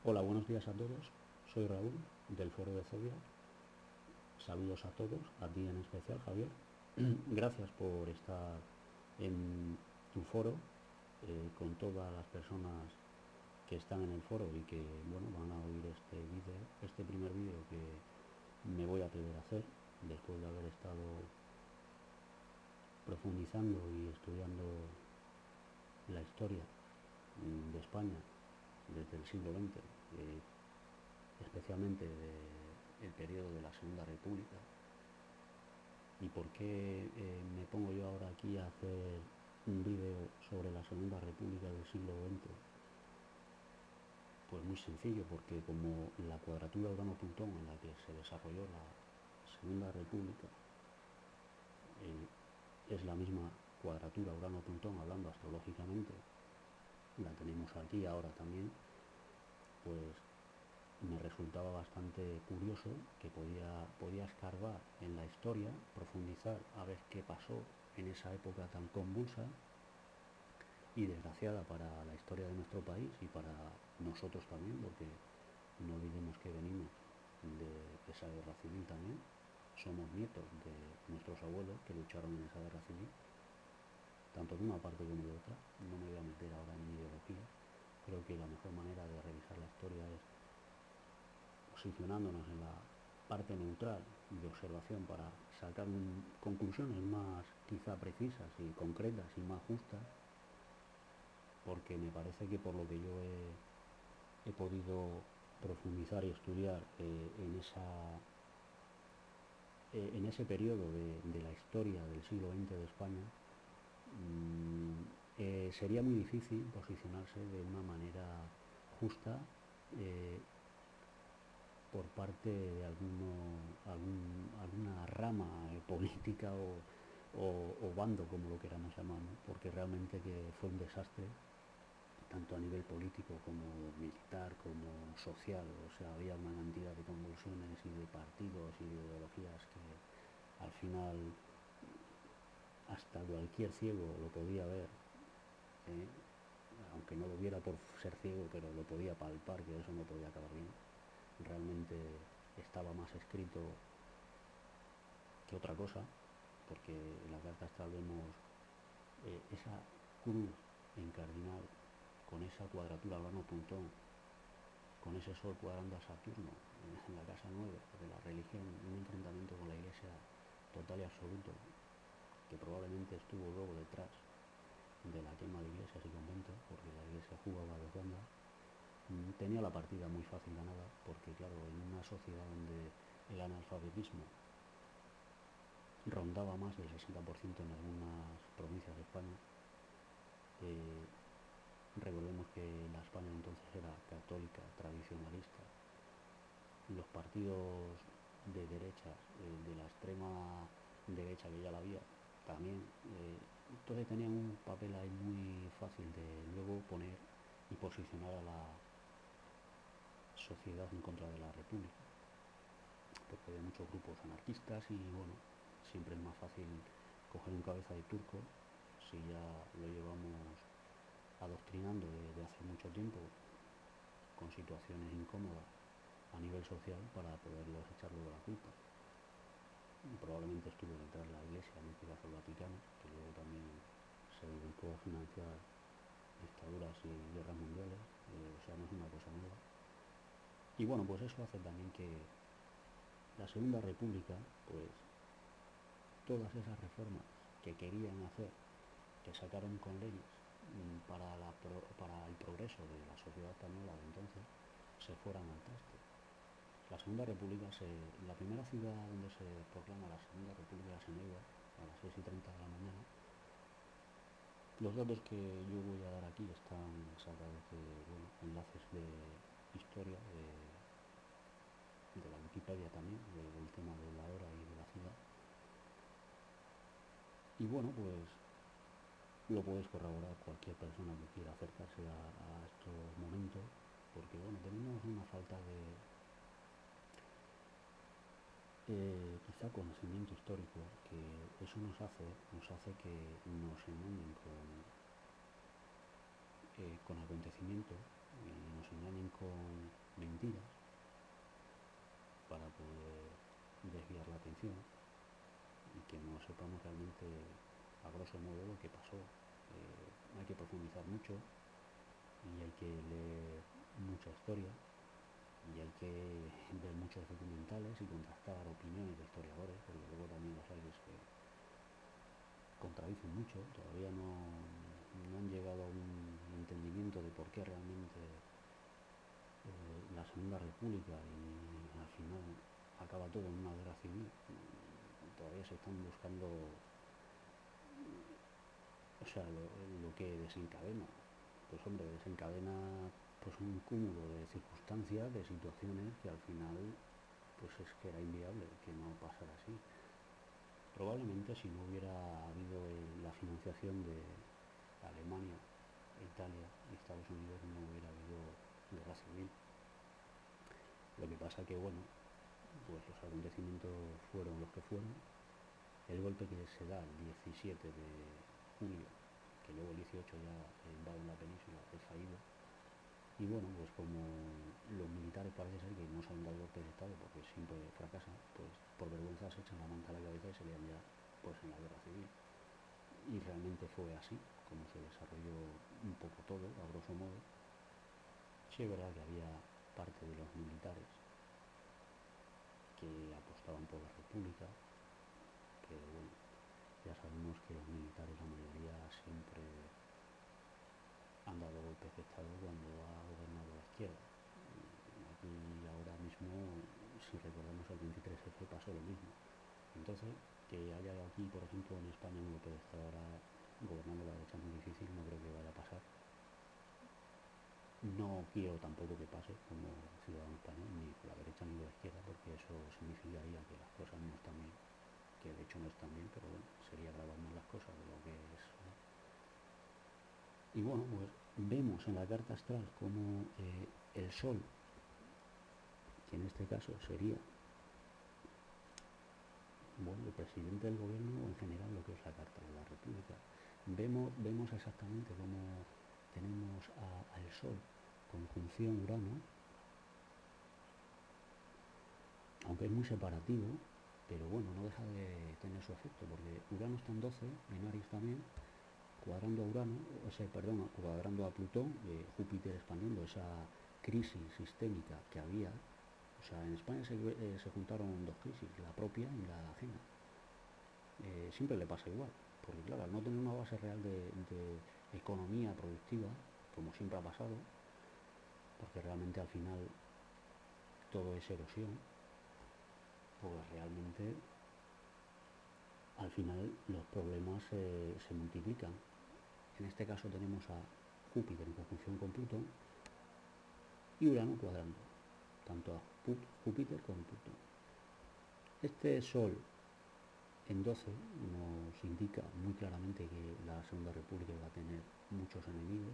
Hola, buenos días a todos. Soy Raúl del Foro de Zodiac. Saludos a todos, a ti en especial, Javier. Gracias por estar en tu foro con todas las personas que están en el foro y que van a oír este vídeo, este primer vídeo que me voy a atrever a hacer después de haber estado profundizando y estudiando la historia de España desde el siglo XX, especialmente del periodo de la Segunda República. ¿Y por qué me pongo yo ahora aquí a hacer un vídeo sobre la Segunda República del siglo XX? Pues muy sencillo, porque como la cuadratura Urano-Plutón en la que se desarrolló la Segunda República es la misma cuadratura Urano-Plutón, hablando astrológicamente, la tenemos aquí ahora también, pues me resultaba bastante curioso que podía escarbar en la historia, profundizar a ver qué pasó en esa época tan convulsa y desgraciada para la historia de nuestro país y para nosotros también, porque no olvidemos que venimos de esa guerra civil también, somos nietos de nuestros abuelos que lucharon en esa guerra civil, tanto de una parte como de otra. No me voy a meter ahora en ideología. Creo que la mejor manera de revisar la historia es posicionándonos en la parte neutral de observación para sacar conclusiones más quizá precisas y concretas y más justas, porque me parece que por lo que yo he podido profundizar y estudiar en ese periodo de la historia del siglo XX de España, sería muy difícil posicionarse de una manera justa por parte de alguna rama política o bando, como lo queramos llamar, ¿no? Porque realmente que fue un desastre, tanto a nivel político como militar, como social. O sea, había una cantidad de convulsiones y de partidos y de ideologías que al final hasta cualquier ciego lo podía ver, ¿eh? Aunque no lo viera por ser ciego, pero lo podía palpar, que eso no podía acabar bien. Realmente estaba más escrito que otra cosa, porque en la carta astral vemos esa cruz en cardinal con esa cuadratura Urano-Plutón, con ese sol cuadrando a Saturno en la casa 9 de la religión, un enfrentamiento con la iglesia total y absoluto, que probablemente estuvo luego detrás de la quema de iglesias y conventos, porque la iglesia jugaba de bandas. Tenía la partida muy fácil ganada, porque claro, en una sociedad donde el analfabetismo rondaba más del 60% en algunas provincias de España, recordemos que la España entonces era católica, tradicionalista. Los partidos de derechas, de la extrema derecha, que ya la había, también, entonces tenían un papel ahí muy fácil de luego poner y posicionar a la sociedad en contra de la República, porque había muchos grupos anarquistas y siempre es más fácil coger un cabeza de turco si ya lo llevamos adoctrinando desde hace mucho tiempo con situaciones incómodas a nivel social para poderlos echarlo de la culpa. Y probablemente estuvo detrás la Iglesia, en este caso el Vaticano, que luego también se dedicó a financiar dictaduras y guerras mundiales, o sea, no es una cosa nueva. Y pues eso hace también que la Segunda República, pues todas esas reformas que querían hacer, que sacaron con leyes para el progreso de la sociedad española de entonces, se fueran al traste. La Segunda República, la primera ciudad donde se proclama la Segunda República es en Eibar, a las 6:30 de la mañana. Los datos que yo voy a dar aquí están sacados de enlaces de historia, de la Wikipedia también, del tema de la hora y de la ciudad. Y pues lo podéis corroborar cualquier persona que quiera acercarse a estos momentos, porque tenemos una falta de quizá conocimiento histórico, que eso nos hace que nos engañen con acontecimientos y nos engañen con grosso modo lo que pasó. Hay que profundizar mucho y hay que leer mucha historia y hay que ver muchos documentales y contrastar opiniones de historiadores, porque luego también los hay que contradicen mucho, todavía no han llegado a un entendimiento de por qué realmente la Segunda República y al final acaba todo en una guerra civil. Todavía se están buscando, o sea, lo que desencadena. Pues hombre, desencadena pues un cúmulo de circunstancias, de situaciones que al final pues es que era inviable que no pasara así. Probablemente si no hubiera habido la financiación de Alemania, Italia y Estados Unidos no hubiera habido guerra civil. Lo que pasa que bueno, pues los acontecimientos fueron los que fueron. El golpe que se da el 17 de julio, que luego el 18 ya invaden la península, es fallido. Y bueno, pues como los militares parece ser que no saben dar golpes de Estado porque siempre fracasan, pues por vergüenza se echan la manta a la cabeza y se lían ya pues en la guerra civil. Y realmente fue así como se desarrolló un poco todo, a grosso modo. Sí es verdad que había parte de los militares que apostaban por la república, pero bueno, ya sabemos que los militares, la mayoría, siempre han dado golpes de Estado cuando ha gobernado la izquierda. Aquí ahora mismo, si recordamos el 23F, pasó lo mismo. Entonces, que haya aquí, por ejemplo, en España un golpe de Estado ahora gobernando la derecha es muy difícil, no creo que vaya a pasar. No quiero tampoco que pase como ciudadano español, ni por la derecha ni por la izquierda, porque eso significaría que las cosas no están bien, que de hecho no están bien, pero bueno, sería agravar más las cosas de lo que es, ¿no? Y bueno, pues vemos en la carta astral como el Sol, que en este caso sería bueno, el presidente del gobierno o en general lo que es la carta de la República, vemos exactamente cómo tenemos al Sol conjunción Urano, aunque es muy separativo, pero bueno, no deja de tener su efecto, porque Urano está en 12, en Aries también, cuadrando a Urano, cuadrando a Plutón, Júpiter expandiendo esa crisis sistémica que había. O sea, en España se juntaron dos crisis, la propia y la ajena. Siempre le pasa igual, porque claro, al no tener una base real de economía productiva, como siempre ha pasado, porque realmente al final todo es erosión, pues realmente al final los problemas se multiplican. En este caso tenemos a Júpiter en conjunción con Plutón y Urano cuadrando, tanto a Júpiter como Plutón. Este Sol en 12 nos indica muy claramente que la Segunda República va a tener muchos enemigos,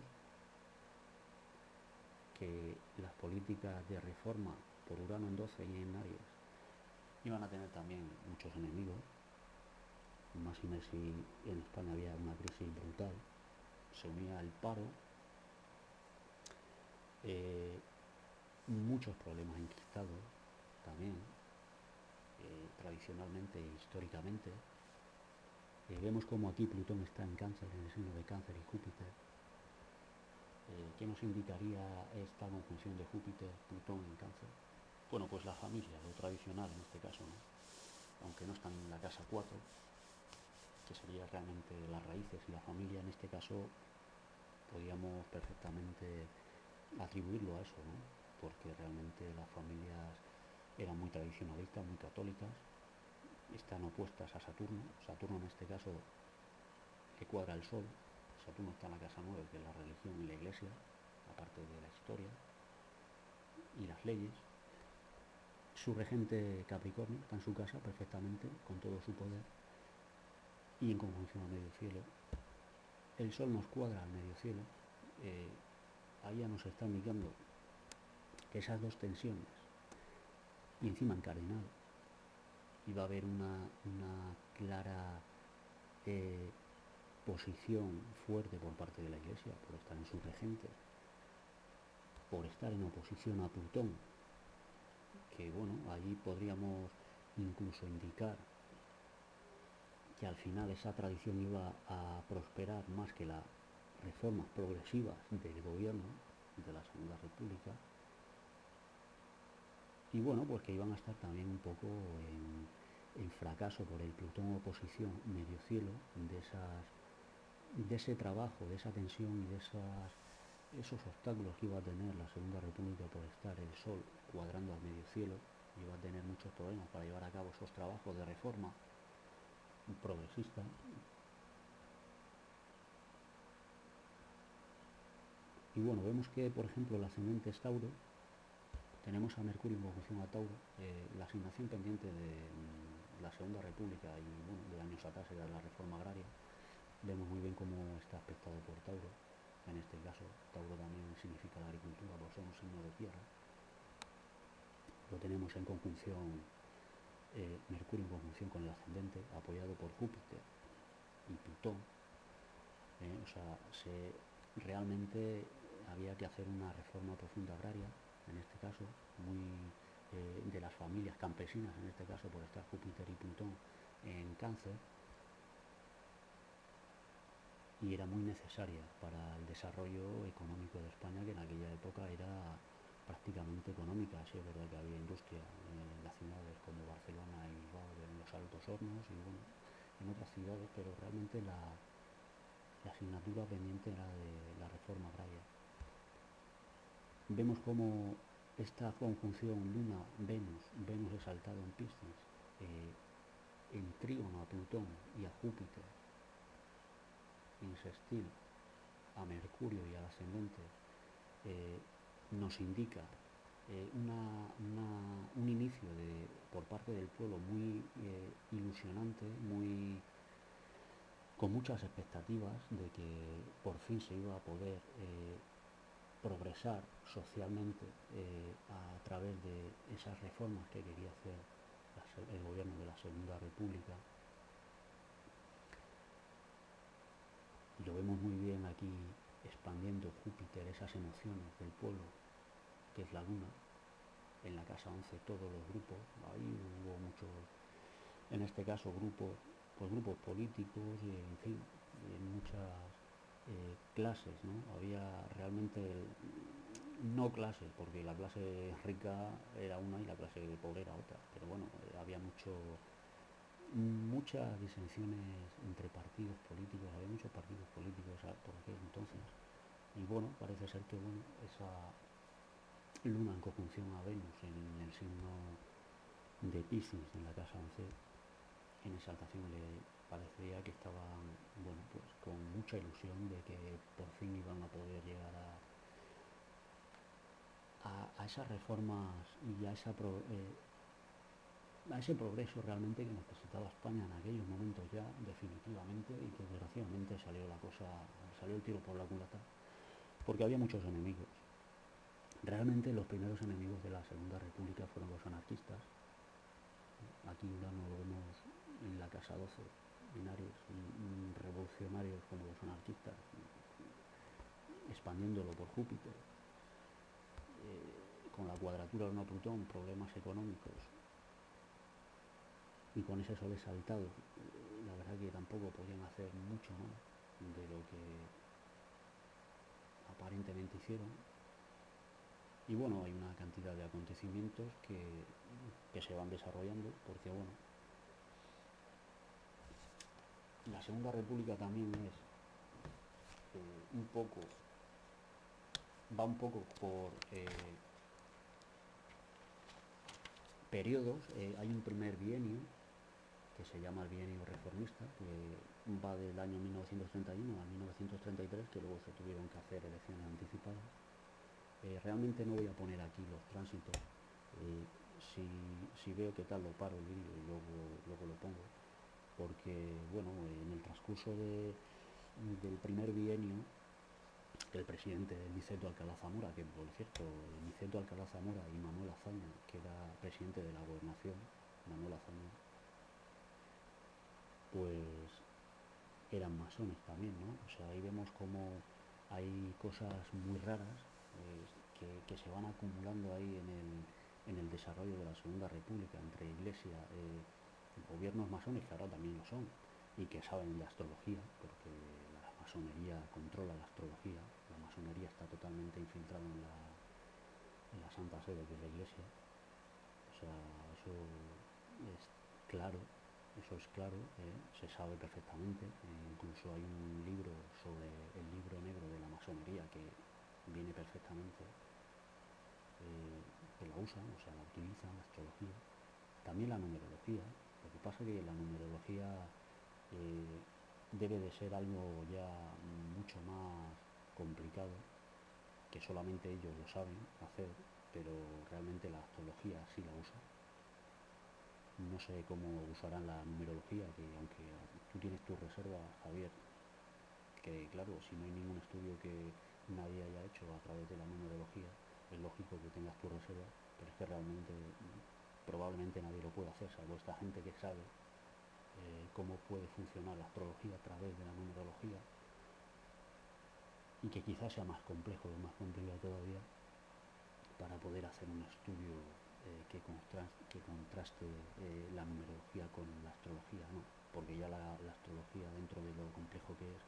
que las políticas de reforma por Urano en 12 y en Aries iban a tener también muchos enemigos. Más y menos si en España había una crisis brutal, se unía el paro, muchos problemas enquistados también, tradicionalmente e históricamente. Vemos como aquí Plutón está en Cáncer, en el signo de Cáncer y Júpiter. ¿Qué nos indicaría esta conjunción de Júpiter, Plutón en Cáncer? Bueno, pues la familia, lo tradicional en este caso, ¿no? Aunque no están en la casa 4, que sería realmente las raíces y la familia, en este caso podríamos perfectamente atribuirlo a eso, ¿no? Porque realmente las familias eran muy tradicionalistas, muy católicas, están opuestas a Saturno. Saturno en este caso le cuadra el Sol. Saturno está en la casa 9, que es la religión y la iglesia, aparte de la historia y las leyes. Su regente Capricornio está en su casa perfectamente, con todo su poder, y en conjunción a medio cielo. El Sol nos cuadra al medio cielo. Ahí ya nos está indicando que esas dos tensiones, y encima encadenado, y va a haber una clara posición fuerte por parte de la Iglesia por estar en su regente, por estar en oposición a Plutón, que bueno, ahí podríamos incluso indicar que al final esa tradición iba a prosperar más que las reformas progresivas del gobierno de la Segunda República, y bueno, pues que iban a estar también un poco en fracaso por el Plutón oposición medio cielo de ese trabajo, de esa tensión y de esos obstáculos que iba a tener la Segunda República por estar el Sol cuadrando al medio cielo. Iba a tener muchos problemas para llevar a cabo esos trabajos de reforma progresista. Y bueno, vemos que, por ejemplo, el ascendente es Tauro. Tenemos a Mercurio en conjunción a Tauro. La asignación pendiente de la Segunda República y bueno, de años atrás era la reforma agraria. Vemos muy bien cómo está aspectado por Tauro. En este caso, Tauro también significa la agricultura, por ser un signo de tierra. Lo tenemos en conjunción, Mercurio en conjunción con el ascendente, apoyado por Júpiter y Plutón. O sea, realmente había que hacer una reforma profunda agraria, en este caso, muy de las familias campesinas, en este caso por estar Júpiter y Plutón en Cáncer, y era muy necesaria para el desarrollo económico de España, que en aquella época era prácticamente económica. Sí es verdad que había industria en las ciudades como Barcelona y Bilbao, en los Altos Hornos y bueno, en otras ciudades, pero realmente la asignatura pendiente era de la reforma agraria. Vemos como esta conjunción Luna-Venus, Venus exaltado en Piscis, en trígono a Plutón y a Júpiter, en sextil a Mercurio y al ascendente, nos indica un inicio por parte del pueblo muy ilusionante, con muchas expectativas de que por fin se iba a poder progresar socialmente a través de esas reformas que quería hacer el gobierno de la Segunda República. Y lo vemos muy bien aquí expandiendo Júpiter esas emociones del pueblo, que es la luna. En la casa 11 todos los grupos, ahí hubo muchos, en este caso grupos políticos y en fin, en muchas clases, ¿no? Había realmente no clases, porque la clase rica era una y la clase pobre era otra, pero bueno, había muchas disensiones entre partidos políticos, había muchos partidos políticos por aquel entonces, y bueno, parece ser que bueno, esa luna en conjunción a Venus en el signo de Piscis en la casa 11, en exaltación, le parecía que estaban, bueno, pues con mucha ilusión de que por fin iban a poder llegar a esas reformas y a ese progreso realmente que necesitaba España en aquellos momentos ya, definitivamente, y que desgraciadamente salió el tiro por la culata, porque había muchos enemigos. Realmente los primeros enemigos de la Segunda República fueron los anarquistas. Aquí Urano lo vemos en la casa 12, en Aries, revolucionarios como los anarquistas, expandiéndolo por Júpiter, con la cuadratura de Plutón, problemas económicos, y con ese sol exaltado, la verdad que tampoco podían hacer mucho más de lo que aparentemente hicieron. Y bueno, hay una cantidad de acontecimientos que se van desarrollando, porque bueno, la Segunda República también es va un poco por periodos. Hay un primer bienio que se llama el bienio reformista, que va del año 1931 a 1933, que luego se tuvieron que hacer elecciones anticipadas. Realmente no voy a poner aquí los tránsitos. Si veo que tal, lo paro el vídeo y luego lo pongo, porque bueno, en el transcurso del primer bienio, el presidente Niceto Alcalá Zamora, que por cierto, Niceto Alcalá Zamora y Manuel Azaña, que era presidente de la gobernación, Manuel Azaña, pues eran masones también, ¿no? O sea, ahí vemos como hay cosas muy raras que se van acumulando ahí en el desarrollo de la Segunda República entre Iglesia, gobiernos masones, que ahora también lo son, y que saben de astrología, porque la masonería controla la astrología, la masonería está totalmente infiltrada en la Santa Sede, que es la Iglesia. O sea, eso es claro, eso es claro, se sabe perfectamente. Incluso hay un libro sobre el libro negro de la masonería que viene perfectamente, que la usan, o sea, la utilizan, la astrología. También la numerología. Lo que pasa es que la numerología debe de ser algo ya mucho más complicado, que solamente ellos lo saben hacer, pero realmente la astrología sí la usa. No sé cómo usarán la numerología, que aunque tú tienes tu reserva, Javier, que claro, si no hay ningún estudio que nadie haya hecho a través de la numerología, es lógico que tengas tu reserva, pero es que realmente probablemente nadie lo puede hacer, salvo esta gente que sabe cómo puede funcionar la astrología a través de la numerología, y que quizás sea más complejo o más complicado todavía para poder hacer un estudio que contraste la numerología con la astrología, ¿no? Porque ya la astrología, dentro de lo complejo que es,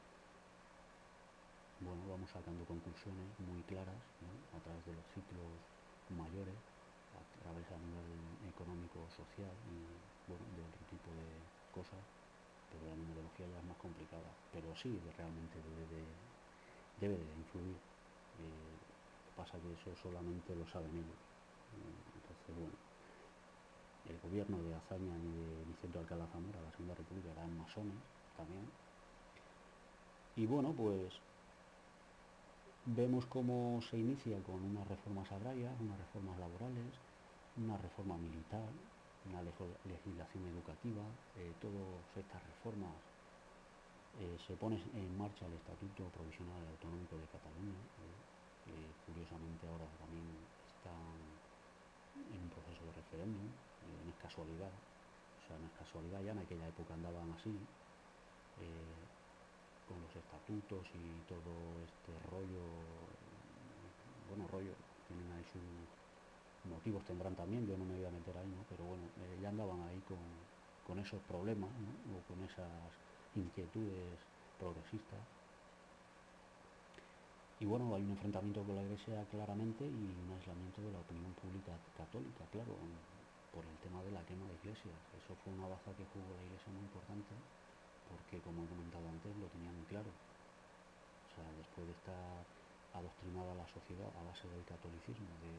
bueno, vamos sacando conclusiones muy claras, ¿no? A través de los ciclos mayores, a través a nivel económico, social y bueno, de otro tipo de cosas, pero la numerología ya es más complicada, pero sí realmente debe de influir. Lo que pasa que eso solamente lo saben ellos. Entonces, bueno, el gobierno de Azaña y de Vicente Alcalá Zamora, la Segunda República, eran masones también. Y bueno, pues vemos cómo se inicia con unas reformas agrarias, unas reformas laborales, una reforma militar, una legislación educativa. Todas estas reformas se pone en marcha el Estatuto Provisional Autonómico de Cataluña, que curiosamente ahora también está en un proceso de referéndum. No es casualidad, o sea, no es casualidad, ya en aquella época andaban así, eh, con los estatutos y todo este rollo. Bueno, rollo, tienen ahí sus motivos, tendrán también, yo no me voy a meter ahí, ¿no? Pero bueno, ya andaban ahí con esos problemas, ¿no? O con esas inquietudes progresistas. Y bueno, hay un enfrentamiento con la Iglesia claramente y un aislamiento de la opinión pública católica, claro, por el tema de la quema de iglesias. Eso fue una baza que jugó la Iglesia muy importante, porque como he comentado antes, lo tenía muy claro. O sea, después de estar adoctrinada la sociedad a base del catolicismo, de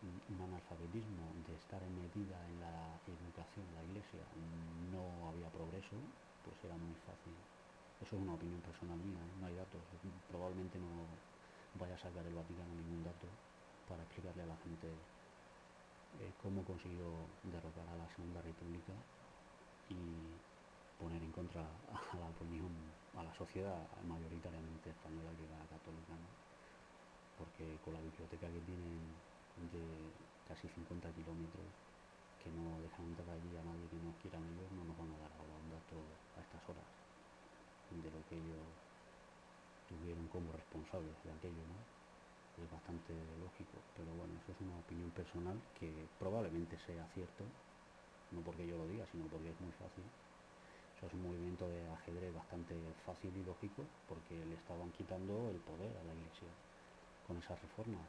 un analfabetismo, de estar metida en la educación, la Iglesia, no había progreso, pues era muy fácil. Eso es una opinión personal mía, ¿eh? No hay datos. Probablemente no vaya a sacar el Vaticano ningún dato para explicarle a la gente cómo consiguió derrocar a la Segunda República y poner en contra a la opinión, a la sociedad mayoritariamente española, que era católica, ¿no? Porque con la biblioteca que tienen de casi 50 kilómetros, que no dejan entrar allí a nadie que no quieran ellos, no nos van a dar ahora un dato a estas horas de lo que ellos tuvieron como responsables de aquello, ¿no? Es bastante lógico, pero bueno, eso es una opinión personal que probablemente sea cierto, no porque yo lo diga, sino porque es muy fácil. Eso es un movimiento de ajedrez bastante fácil y lógico, porque le estaban quitando el poder a la Iglesia con esas reformas.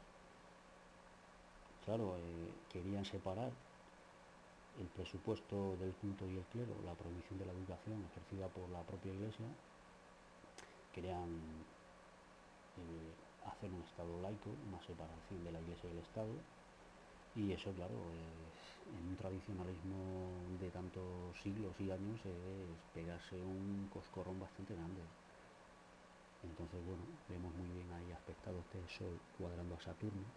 Claro, querían separar el presupuesto del culto y el clero, la prohibición de la educación ejercida por la propia Iglesia. Querían hacer un Estado laico, una separación de la Iglesia y el Estado, y eso, claro, en un tradicionalismo de tantos siglos y años es pegarse un coscorrón bastante grande. Entonces, bueno, vemos muy bien ahí aspectado este Sol cuadrando a Saturno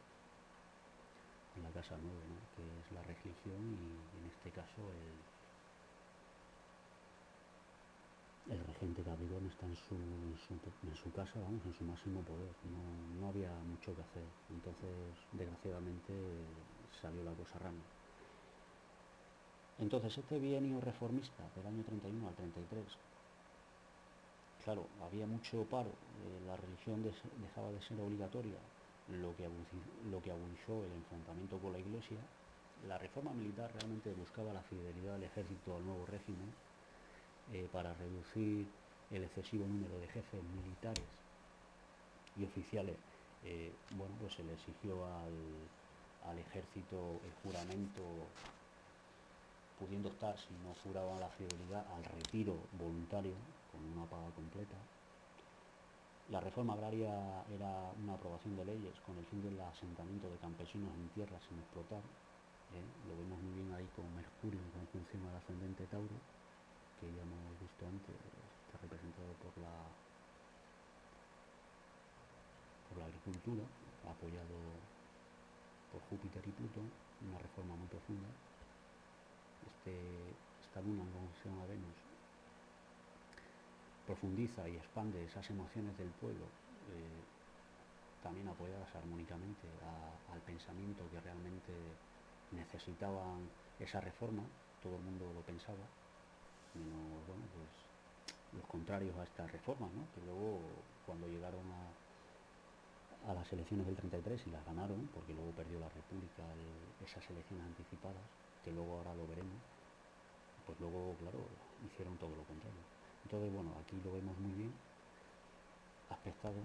en la casa 9, ¿no? Que es la religión y en este caso el regente Capricornio está en su casa, vamos, en su máximo poder. No había mucho que hacer. Entonces, desgraciadamente, salió la cosa rana. Entonces, este bienio reformista del año 31 al 33, claro, había mucho paro, la religión dejaba de ser obligatoria, lo que agudizó el enfrentamiento con la Iglesia. La reforma militar realmente buscaba la fidelidad del ejército al nuevo régimen, para reducir el excesivo número de jefes militares y oficiales, bueno, pues se le exigió al ejército el juramento, pudiendo estar, si no juraban la fidelidad, al retiro voluntario con una paga completa. La reforma agraria era una aprobación de leyes con el fin del asentamiento de campesinos en tierras sin explotar. Lo vemos muy bien ahí con Mercurio en conjunción al ascendente Tauro, que ya hemos visto antes, está representado por la agricultura, apoyado por Júpiter y Plutón, una reforma muy profunda. Esta luna en conjunción a Venus profundiza y expande esas emociones del pueblo, también apoyadas armónicamente al pensamiento que realmente necesitaban esa reforma. Todo el mundo lo pensaba, menos, bueno, pues los contrarios a estas reformas, ¿no? Que luego, cuando llegaron a las elecciones del 33 y las ganaron, porque luego perdió la República esas elecciones anticipadas, que luego ahora lo veremos, pues luego, claro, hicieron todo lo contrario. Entonces, bueno, aquí lo vemos muy bien aspectado.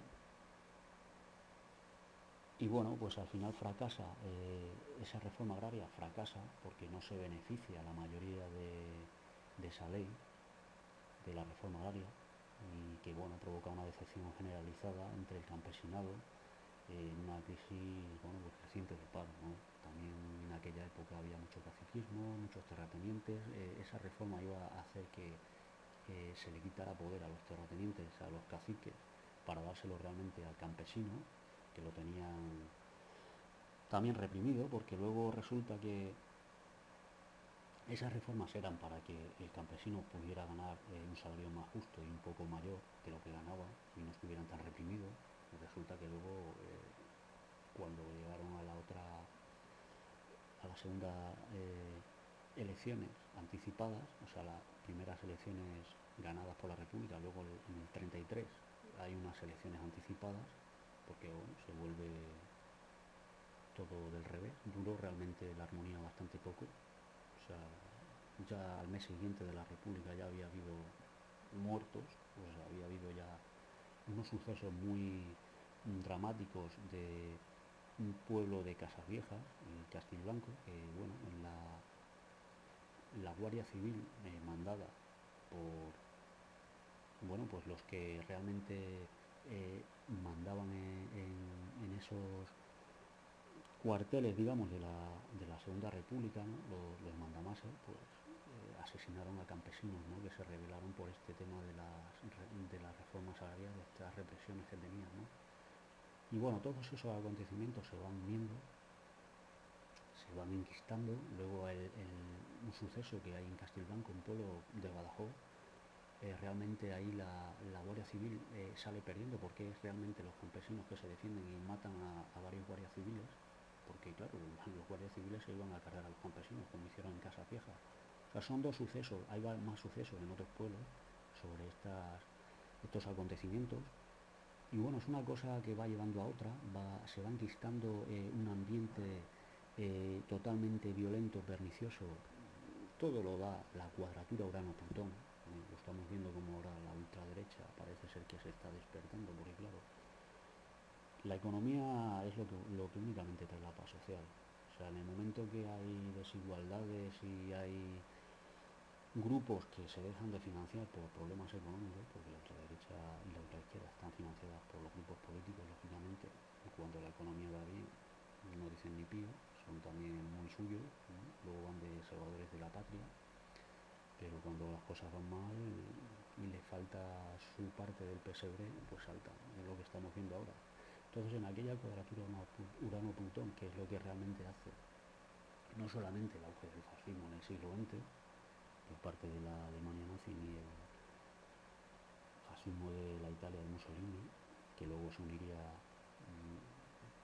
Y bueno, pues al final fracasa, esa reforma agraria fracasa porque no se beneficia la mayoría de esa ley, de la reforma agraria, y que bueno, provoca una decepción generalizada entre el campesinado, en una crisis, bueno, pues creciente de paro, ¿no? También en aquella época había mucho caciquismo, muchos terratenientes. Esa reforma iba a hacer que se le quitara poder a los terratenientes, a los caciques, para dárselo realmente al campesino, que lo tenían también reprimido, porque luego resulta que esas reformas eran para que el campesino pudiera ganar un salario más justo y un poco mayor de lo que ganaba y no estuvieran tan reprimidos. Y resulta que luego, cuando llegaron a la segunda elecciones anticipadas, o sea, las primeras elecciones ganadas por la República, luego en el 33 hay unas elecciones anticipadas, porque bueno, se vuelve todo del revés. Duró realmente la armonía bastante poco. O sea, ya al mes siguiente de la República ya había habido muertos, o sea, había habido ya unos sucesos muy dramáticos de un pueblo de Casas Viejas, Castilblanco, que bueno, la Guardia Civil, mandada por, bueno, pues los que realmente mandaban en esos cuarteles, digamos, de la Segunda República, ¿no? Los mandamases, pues asesinaron a campesinos, ¿no? Que se rebelaron por este tema de las reformas agrarias, de estas represiones que tenían, ¿no? Y bueno, todos esos acontecimientos se van uniendo, se van enquistando. Luego un suceso que hay en Castilblanco, un pueblo de Badajoz, realmente ahí la Guardia Civil sale perdiendo, porque es realmente los campesinos que se defienden y matan a varios guardias civiles, porque claro, los guardias civiles se iban a cargar a los campesinos, como hicieron en Casa Vieja. O sea, son dos sucesos, hay más sucesos en otros pueblos sobre estos acontecimientos. Y bueno, es una cosa que va llevando a otra, se va enquistando un ambiente totalmente violento, pernicioso. Todo lo da la cuadratura Urano-Plutón. Lo estamos viendo como ahora la ultraderecha parece ser que se está despertando, porque claro, la economía es lo que únicamente trae la paz social. O sea, en el momento que hay desigualdades y hay grupos que se dejan de financiar por problemas económicos, porque la ultraderecha y la ultraizquierda están financiadas por los grupos políticos, lógicamente, y cuando la economía va bien no dicen ni pío, son también muy suyos, ¿no? Luego van de salvadores de la patria, pero cuando las cosas van mal y le falta su parte del pesebre, pues saltan, es lo que estamos viendo ahora. Entonces, en aquella cuadratura Urano-Plutón, que es lo que realmente hace no solamente el auge del fascismo en el siglo XX, por parte de la Alemania nazi, ni el fascismo de la Italia de Mussolini, que luego se uniría,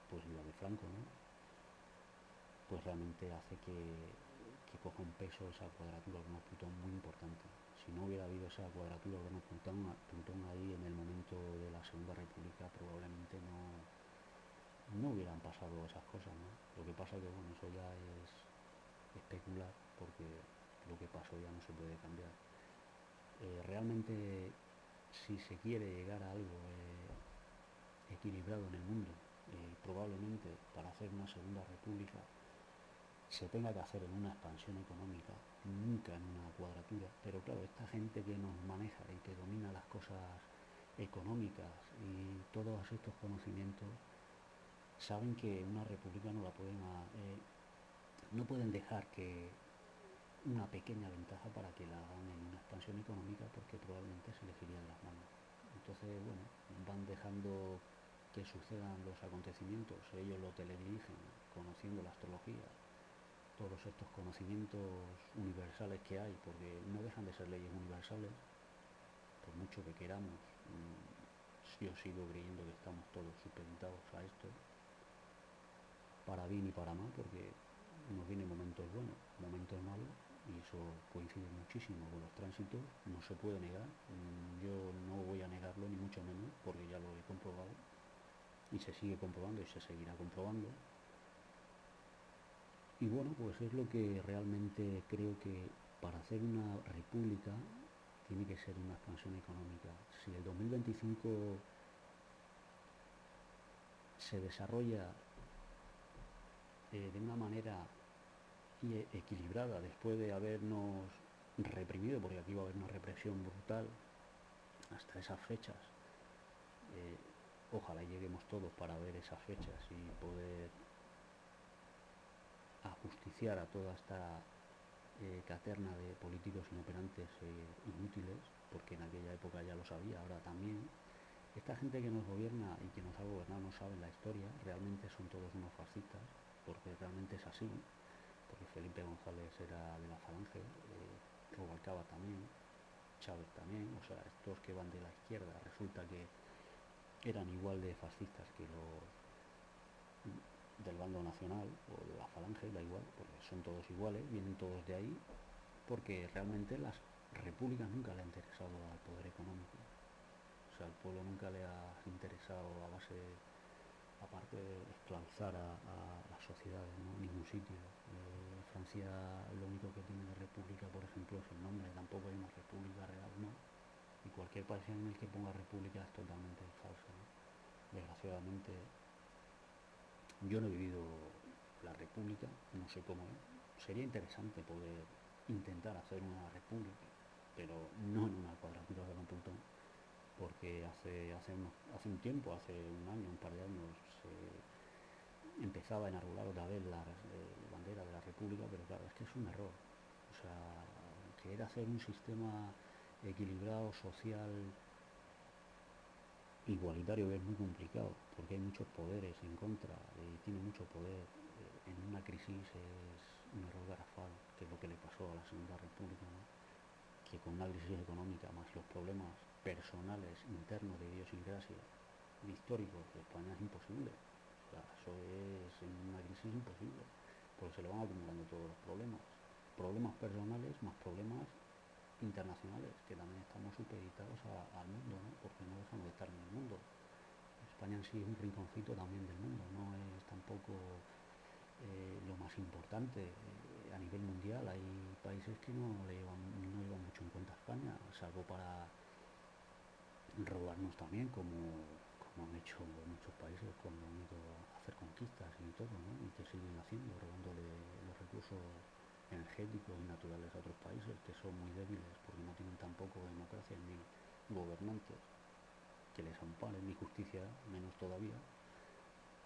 pues la de Franco, ¿no? Pues realmente hace que coja un peso esa cuadratura Urano-Plutón muy importante. Si no hubiera habido esa cuadratura Urano-Plutón ahí en el momento de la Segunda República, probablemente no hubieran pasado esas cosas, ¿no? Lo que pasa que, bueno, eso ya es especular, porque lo que pasó ya no se puede cambiar. Realmente, si se quiere llegar a algo equilibrado en el mundo, probablemente para hacer una segunda república se tenga que hacer en una expansión económica, nunca en una cuadratura. Pero claro, esta gente que nos maneja y que domina las cosas económicas y todos estos conocimientos saben que una república no la pueden no pueden dejar que una pequeña ventaja para que la hagan en una expansión económica, porque probablemente se les iría de las manos. Entonces, bueno, van dejando que sucedan los acontecimientos, ellos lo teledirigen, conociendo la astrología, todos estos conocimientos universales que hay, porque no dejan de ser leyes universales, por mucho que queramos. Yo sigo creyendo que estamos todos supeditados a esto, para bien y para mal, porque nos vienen momentos buenos, momentos malos, y eso coincide muchísimo con los tránsitos, no se puede negar. Yo no voy a negarlo, ni mucho menos, porque ya lo he comprobado, y se sigue comprobando y se seguirá comprobando. Y bueno, pues es lo que realmente creo, que para hacer una república tiene que ser una expansión económica. Si el 2025 se desarrolla de una manera equilibrada, después de habernos reprimido, porque aquí va a haber una represión brutal hasta esas fechas, ojalá lleguemos todos para ver esas fechas y poder ajusticiar a toda esta caterna de políticos inoperantes inútiles, porque en aquella época ya lo sabía, ahora también. Esta gente que nos gobierna y que nos ha gobernado no saben la historia, realmente son todos unos fascistas, porque realmente es así, porque Felipe González era de la Falange, Rubalcaba también, Chávez también, o sea, estos que van de la izquierda resulta que eran igual de fascistas que los del bando nacional o de la Falange, da igual, porque son todos iguales, vienen todos de ahí, porque realmente las repúblicas nunca le han interesado al poder económico. O sea, al pueblo nunca le ha interesado, a base, aparte de esclavizar a las sociedades, ¿no? Ningún sitio. Francia lo único que tiene de república, por ejemplo, es el nombre, tampoco hay una república real, ¿no? Y cualquier país en el que ponga república es totalmente falso, ¿no? Desgraciadamente, yo no he vivido la república, no sé cómo es. Sería interesante poder intentar hacer una república, pero no en una cuadratura de un Plutón, porque hace un tiempo, hace un año, un par de años, se empezaba a enarbolar otra vez la bandera de la república, pero claro, es que es un error. O sea, querer hacer un sistema equilibrado, social, igualitario, es muy complicado, porque hay muchos poderes en contra, tiene mucho poder. En una crisis es un error garrafal, que es lo que le pasó a la Segunda República, ¿no? Que con una crisis económica más los problemas personales internos de idiosincrasia, de históricos de España, es imposible. O sea, eso es en una crisis imposible, porque se le van acumulando todos los problemas. Problemas personales más problemas internacionales, que también estamos supeditados al mundo, ¿no? Porque no dejamos de estar en el mundo. España en sí es un rinconcito también del mundo, no es tampoco lo más importante. A nivel mundial hay países que no llevan mucho en cuenta a España, salvo para robarnos también, como han hecho muchos países cuando han ido a hacer conquistas y todo, ¿no? Y que siguen haciendo, robándole los recursos energéticos y naturales a otros países que son muy débiles, porque no tienen tampoco democracia ni gobernantes que les amparen, ni justicia, menos todavía.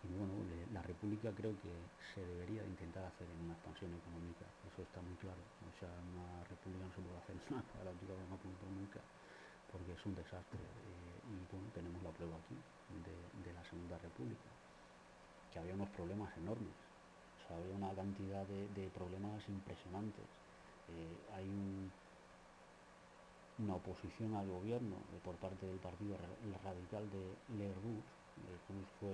Y bueno, la república creo que se debería de intentar hacer en una expansión económica, eso está muy claro. O sea, una república no se puede hacer en una cuadratura de no nunca, porque es un desastre. Y bueno, tenemos la prueba aquí de la Segunda República, que había unos problemas enormes. O sea, había una cantidad de problemas impresionantes. Hay una oposición al gobierno por parte del partido radical de Lerroux. Lerroux fue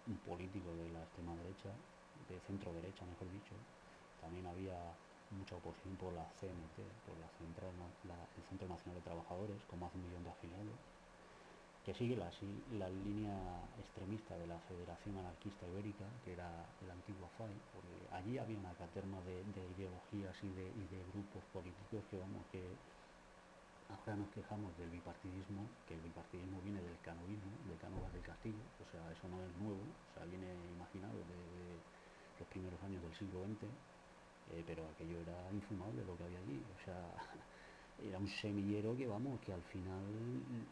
un político de la extrema derecha, de centro derecha mejor dicho. También había mucha oposición por la CNT, por el Centro Nacional de Trabajadores, con más de 1 millón de afiliados, que sigue la línea extremista de la Federación Anarquista Ibérica, que era el antiguo FAI, porque allí había una caterna de ideologías y de grupos políticos que, vamos, que Ahora nos quejamos del bipartidismo, que el bipartidismo viene del canoísmo, de Cánovas del Castillo, o sea, eso no es nuevo, o sea, viene imaginado desde los primeros años del siglo XX, pero aquello era infumable lo que había allí, o sea, era un semillero que vamos, que al final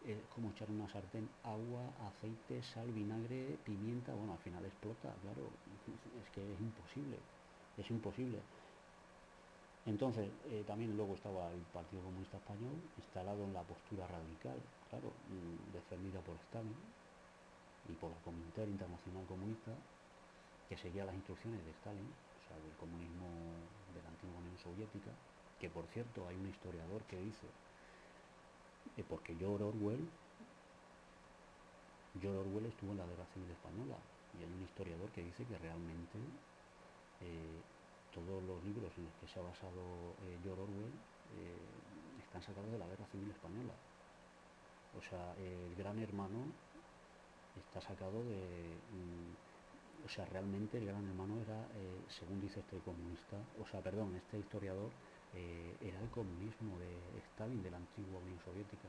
es como echar en una sartén agua, aceite, sal, vinagre, pimienta, bueno, al final explota, claro, es que es imposible, es imposible. Entonces, también luego estaba el Partido Comunista Español, instalado en la postura radical, claro, defendida por Stalin y por la Comintern Internacional Comunista, que seguía las instrucciones de Stalin, o sea, del comunismo de la antigua Unión Soviética, que por cierto hay un historiador que dice, porque George Orwell estuvo en la Guerra Civil Española, y hay un historiador que dice que realmente eh, todos los libros en los que se ha basado George Orwell están sacados de la Guerra Civil Española. O sea, el Gran Hermano está sacado de... o sea, realmente el Gran Hermano era, según dice este comunista, o sea, perdón, este historiador, era el comunismo de Stalin, de la antigua Unión Soviética.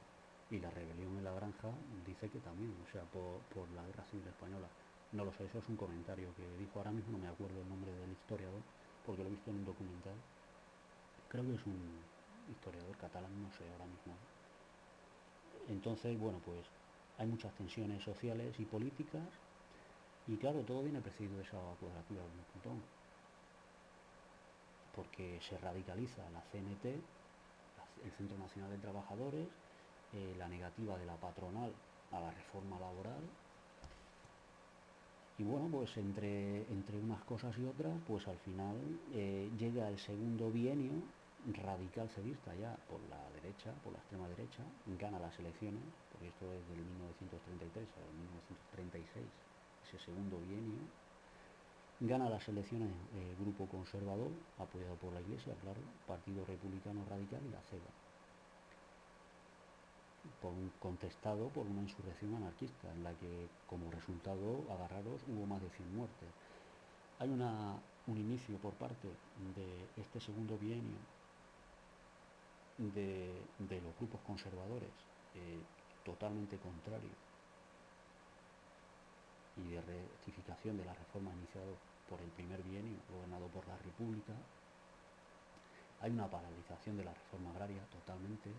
Y la rebelión en la granja dice que también, o sea, por la Guerra Civil Española. No lo sé, eso es un comentario que dijo, ahora mismo no me acuerdo el nombre del historiador, porque lo he visto en un documental. Creo que es un historiador catalán, no sé ahora mismo. Entonces, bueno, pues hay muchas tensiones sociales y políticas y claro, todo viene precedido de esa cuadratura de Plutón, porque se radicaliza la CNT, el Centro Nacional de Trabajadores, la negativa de la patronal a la reforma laboral y bueno, pues entre unas cosas y otras, pues al final llega el segundo bienio radical cedista ya por la derecha, por la extrema derecha, gana las elecciones, porque esto es del 1933 al 1936, ese segundo bienio, gana las elecciones Grupo Conservador, apoyado por la Iglesia, claro, Partido Republicano Radical y la CEDA, contestado por una insurrección anarquista, en la que como resultado, agarraros, hubo más de 100 muertes. Hay un inicio por parte de este segundo bienio de los grupos conservadores eh, totalmente contrario y de rectificación de la reforma iniciada por el primer bienio gobernado por la República. Hay una paralización de la reforma agraria totalmente,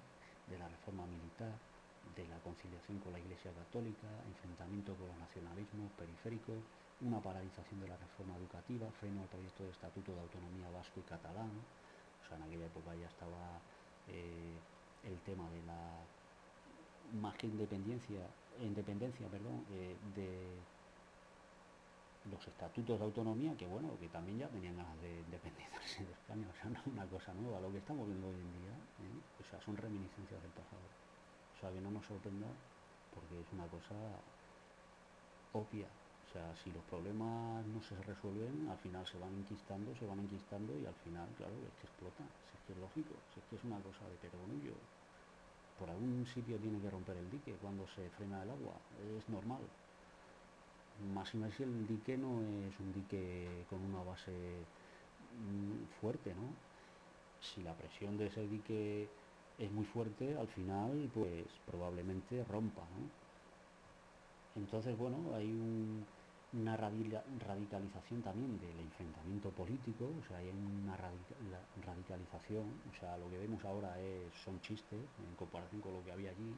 de la reforma militar, de la conciliación con la Iglesia Católica, enfrentamiento con los nacionalismos periféricos, una paralización de la reforma educativa, freno al proyecto de Estatuto de Autonomía vasco y catalán. O sea, en aquella época ya estaba el tema de la más que independencia, perdón, de los estatutos de autonomía, que bueno, que también ya tenían ganas de independizarse de España, o sea, no es una cosa nueva, lo que estamos viendo hoy en día, o sea, son reminiscencias del pasado. O sea, que no nos sorprenda porque es una cosa obvia. O sea, si los problemas no se resuelven, al final se van enquistando y al final, claro, es que explota. Si es que es lógico, si es que es una cosa de perogrullo. Por algún sitio tiene que romper el dique cuando se frena el agua, es normal. Más y más si el dique no es un dique con una base fuerte, ¿no? Si la presión de ese dique es muy fuerte, al final, pues probablemente rompa, ¿no? Entonces, bueno, hay una radicalización también del enfrentamiento político, o sea, hay una radicalización, o sea, lo que vemos ahora son chistes en comparación con lo que había allí.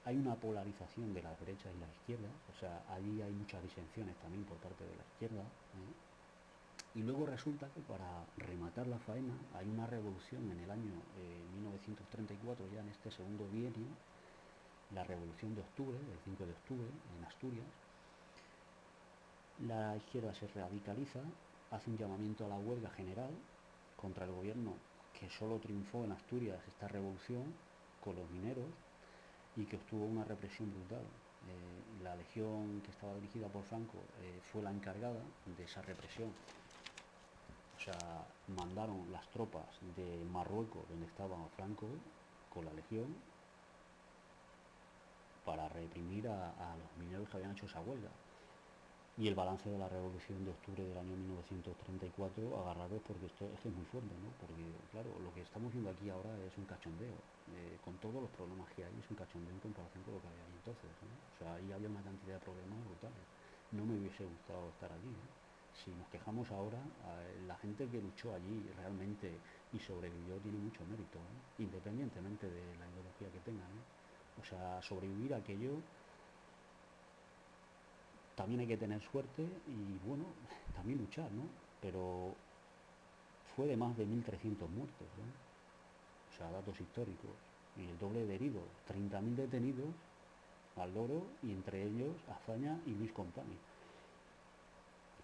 Hay una polarización de las derechas y las izquierdas, o sea, allí hay muchas disensiones también por parte de la izquierda. Y luego resulta que para rematar la faena hay una revolución en el año 1934, ya en este segundo bienio, la revolución de octubre, el 5 de octubre, en Asturias. La izquierda se radicaliza, hace un llamamiento a la huelga general contra el gobierno que solo triunfó en Asturias esta revolución con los mineros y que obtuvo una represión brutal. La legión que estaba dirigida por Franco fue la encargada de esa represión. O sea, mandaron las tropas de Marruecos, donde estaba Franco, con la legión, para reprimir a los mineros que habían hecho esa huelga. Y el balance de la Revolución de Octubre del año 1934, agarraros porque esto es que es muy fuerte, ¿no? Porque, claro, lo que estamos viendo aquí ahora es un cachondeo. Con todos los problemas que hay, es un cachondeo en comparación con lo que había ahí entonces, ¿no? O sea, ahí había una cantidad de problemas brutales. No me hubiese gustado estar allí, ¿eh? Si nos quejamos ahora, la gente que luchó allí realmente y sobrevivió tiene mucho mérito, ¿eh? Independientemente de la ideología que tengan, ¿eh? O sea, sobrevivir a aquello también hay que tener suerte y bueno, también luchar, ¿no? Pero fue de más de 1.300 muertos, ¿no? O sea, datos históricos. Y el doble de heridos, 30.000 detenidos al loro y entre ellos Azaña y Luis Companys,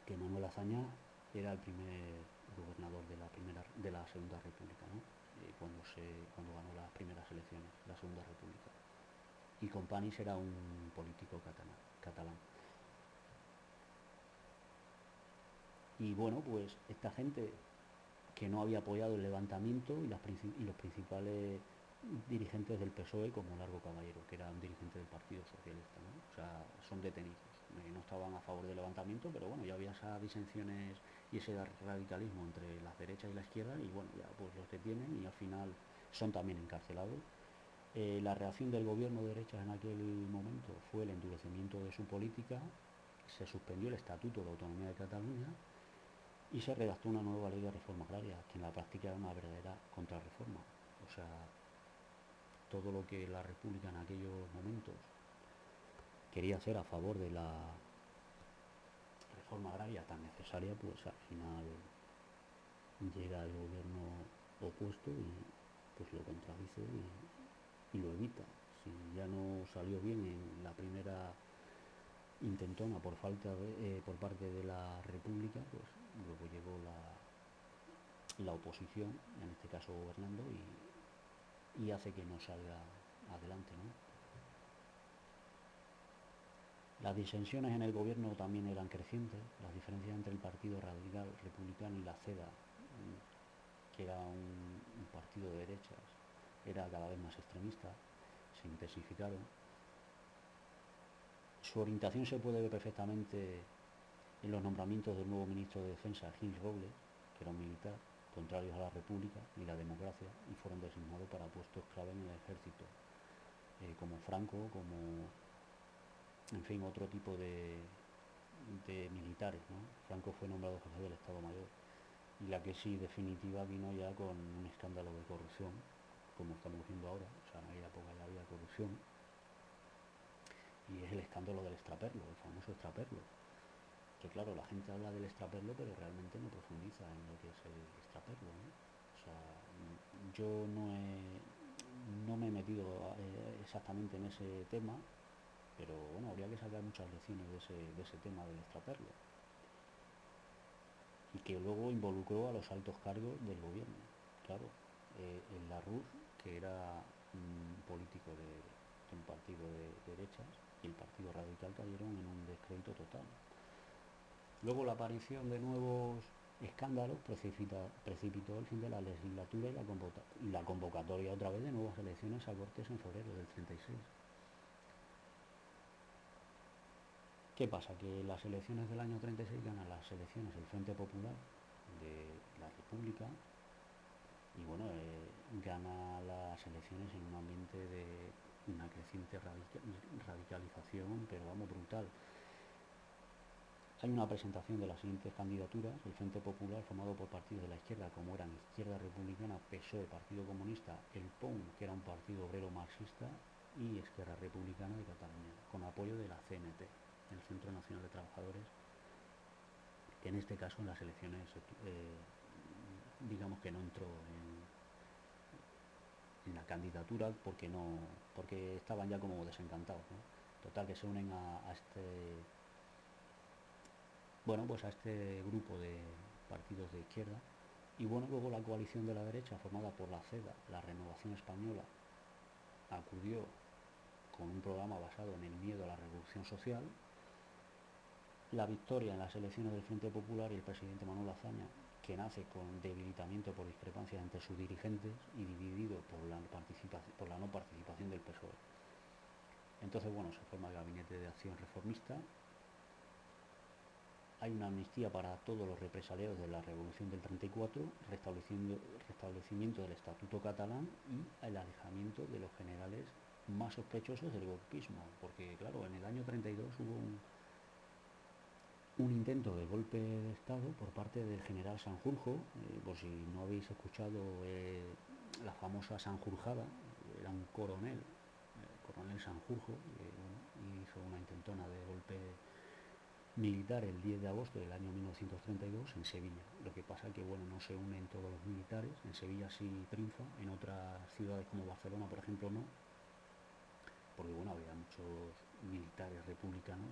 que Manuel Azaña era el primer gobernador de la Segunda República, ¿no? Cuando ganó las primeras elecciones, la Segunda República. Y Companys era un político catalán. Y bueno, pues esta gente que no había apoyado el levantamiento y los principales dirigentes del PSOE como Largo Caballero, que era un dirigente del Partido Socialista, ¿no? O sea, son detenidos. No estaban a favor del levantamiento, pero bueno, ya había esas disensiones y ese radicalismo entre la derecha y la izquierda y bueno, ya pues los detienen y al final son también encarcelados. La reacción del gobierno de derechas en aquel momento fue el endurecimiento de su política, se suspendió el Estatuto de Autonomía de Cataluña y se redactó una nueva ley de reforma agraria, que en la práctica era una verdadera contrarreforma. O sea, todo lo que la República en aquellos momentos quería hacer a favor de la reforma agraria tan necesaria, pues al final llega el gobierno opuesto y pues lo contradice y lo evita. Si ya no salió bien en la primera intentona por parte de la República, pues luego llegó la oposición, en este caso gobernando, y hace que no salga adelante, ¿no? Las disensiones en el gobierno también eran crecientes, las diferencias entre el Partido Radical Republicano y la CEDA, que era un partido de derechas, era cada vez más extremista, se intensificaron. Su orientación se puede ver perfectamente en los nombramientos del nuevo ministro de Defensa, Gil Robles, que era un militar, contrarios a la República y la democracia, y fueron designados para puestos clave en el ejército, como Franco, como, en fin, otro tipo de militares, ¿no? Franco fue nombrado jefe del Estado Mayor y la que sí definitiva vino ya con un escándalo de corrupción, como estamos viendo ahora. O sea, en aquella época ya había corrupción y es el escándalo del extraperlo, el famoso extraperlo, que claro, la gente habla del extraperlo pero realmente no profundiza en lo que es el extraperlo, ¿no? O sea, yo no me he metido exactamente en ese tema, pero bueno, habría que sacar muchas lecciones de ese tema del extraperlo y que luego involucró a los altos cargos del gobierno. Claro, el Larruz, que era un político de un partido de derechas, y el Partido Radical cayeron en un descrédito total. Luego la aparición de nuevos escándalos precipitó el fin de la legislatura y la convocatoria otra vez de nuevas elecciones a Cortes en febrero del 36. ¿Qué pasa? Que las elecciones del año 36 ganan las elecciones el Frente Popular de la República y bueno, gana las elecciones en un ambiente de una creciente radicalización, pero vamos, brutal. Hay una presentación de las siguientes candidaturas: el Frente Popular, formado por partidos de la izquierda como eran Izquierda Republicana, PSOE, Partido Comunista, el POUM, que era un partido obrero marxista, y Esquerra Republicana de Cataluña, con apoyo de la CNT, el Centro Nacional de Trabajadores, que en este caso en las elecciones digamos que no entró en la candidatura porque estaban ya como desencantados, ¿no? Total, que se unen a este, bueno, pues a este grupo de partidos de izquierda. Y bueno, luego la coalición de la derecha, formada por la CEDA, la Renovación Española, acudió con un programa basado en el miedo a la revolución social. La victoria en las elecciones del Frente Popular y el presidente Manuel Azaña, que nace con debilitamiento por discrepancias entre sus dirigentes y dividido por la no participación del PSOE. Entonces, bueno, se forma el Gabinete de Acción Reformista hay una amnistía para todos los represaliados de la Revolución del 34, restablecimiento del Estatuto catalán y el alejamiento de los generales más sospechosos del golpismo, porque claro, en el año 32 hubo un intento de golpe de Estado por parte del general Sanjurjo, por si no habéis escuchado la famosa Sanjurjada, era un coronel, coronel Sanjurjo, bueno, hizo una intentona de golpe militar el 10 de agosto del año 1932 en Sevilla. Lo que pasa que bueno, no se unen todos los militares, en Sevilla sí triunfa, en otras ciudades como Barcelona, por ejemplo, no, porque bueno, había muchos militares republicanos